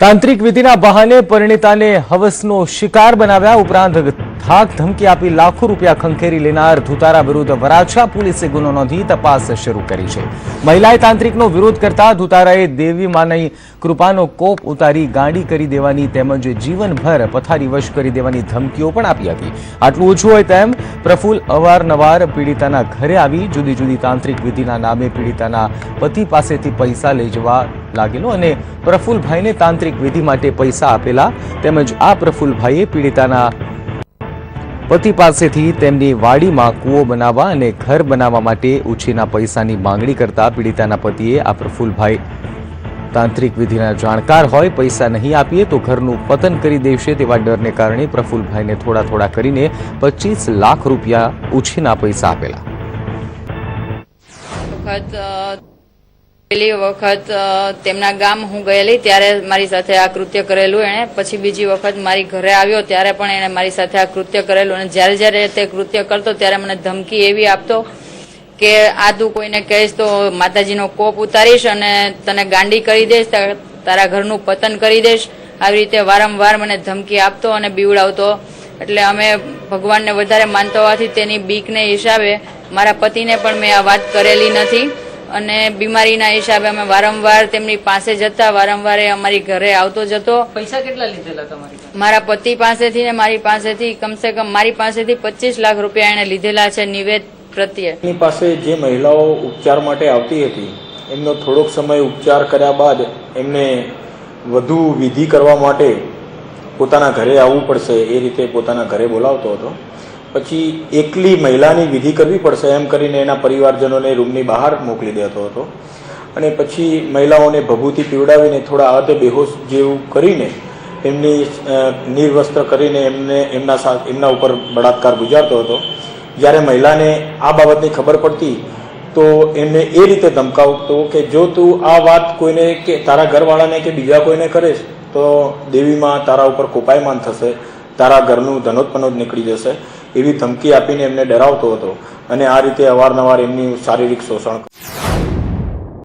તાંત્રિક વિધિના બહાને પરિણીતાને હવસનો શિકાર બનાવ્યા ઉપરાંત ધાક ધમકી આપી લાખો રૂપિયા ખંખેરી લેનાર ધુતારા વિરુદ્ધ વરાછા પોલીસે ગુનો નોંધી તપાસ શરૂ કરી છે। મહિલાએ તાંત્રિકનો વિરોધ કરતા ધુતારાએ દેવી માની કૃપાનો કોપ ઉતારી ગાંડી કરી દેવાની તેમજ જીવનભર પથારી વશ કરી દેવાની ધમકીઓ પણ આપી હતી। આટલું ઓછું હોય તેમ પ્રફુલ્લ અવારનવાર પીડિતાના ઘરે આવી જુદી જુદી તાંત્રિક વિધિના નામે પીડિતાના પતિ પાસેથી પૈસા લઈ જવા लागेलो અને પ્રફુલ્લભાઈને તાંત્રિક વિધિ માટે પૈસા આપેલા તેમજ આ પ્રફુલ્લભાઈએ પીડિતાના પતિ પાસેથી તેમની વાડીમાં કૂવો બનાવવા અને ઘર બનાવવા માટે ઉછીના પૈસાની માંગણી કરતા પીડિતાના પતિએ આ પ્રફુલ્લભાઈ તાંત્રિક વિધિના જાણકાર હોય પૈસા નહીં આપીએ તો ઘરનું પતન કરી દેશે તેવા ડરને કારણે પ્રફુલ્લભાઈને થોડા થોડા કરીને 25 લાખ રૂપિયા ઉછીના પૈસા આપેલા। પહેલી વખત તેમના ગામ હું ગયેલી ત્યારે મારી સાથે આ કૃત્ય કરેલું એણે, પછી બીજી વખત મારી ઘરે આવ્યો ત્યારે પણ એણે મારી સાથે આ કૃત્ય કરેલું અને જ્યારે જ્યારે તે કૃત્ય કરતો ત્યારે મને ધમકી એવી આપતો કે આ તું કોઈને કહીશ તો માતાજીનો કોપ ઉતારીશ અને તને ગાંડી કરી દઈશ, તારા ઘરનું પતન કરી દઈશ, આવી રીતે વારંવાર મને ધમકી આપતો અને બીવડાવતો। એટલે અમે ભગવાનને વધારે માનતો હોવાથી તેની બીકને હિસાબે મારા પતિને પણ મેં આ વાત કરેલી નથી અને બીમારીના હિસાબે અમે વારંવાર તેમની પાસે જતા, વારંવાર અમારી ઘરે આવતો જતો। પૈસા કેટલા લીધેલા તમારી? મારા પતિ પાસેથી ને મારી પાસેથી કમસે કમ મારી પાસેથી 25 લાખ રૂપિયા એને લીધેલા છે નિવેદ પ્રત્યે। એની પાસે જે મહિલાઓ ઉપચાર માટે આવતી હતી એમનો થોડોક સમય ઉપચાર કર્યા બાદ એમને વધુ વિધિ કરવા માટે પોતાના ઘરે આવવું પડશે એ રીતે પોતાના ઘરે બોલાવતો હતો। પછી એકલી મહિલાની વિધિ કરવી પડશે એમ કરીને એના પરિવારજનોને રૂમની બહાર મોકલી દેતો હતો અને પછી મહિલાઓને ભભૂતિ પીવડાવીને થોડા અર્ધ બેહોશ જેવું કરીને એમની નિર્વસ્ત્ર કરીને એમના ઉપર બળાત્કાર ગુજારતો હતો। જ્યારે મહિલાને આ બાબતની ખબર પડતી તો એમને એ રીતે ધમકાવતો કે જો તું આ વાત કોઈને કે તારા ઘરવાળાને કે બીજા કોઈને કરીશ તો દેવીમાં તારા ઉપર કોપાયમાન થશે, તારા ઘરનું ધનોત્પન્ન નીકળી જશે, એવી ધમકી આપીને એમને ડરાવતો હતો અને આ રીતે અવારનવાર એમની શારીરિક શોષણ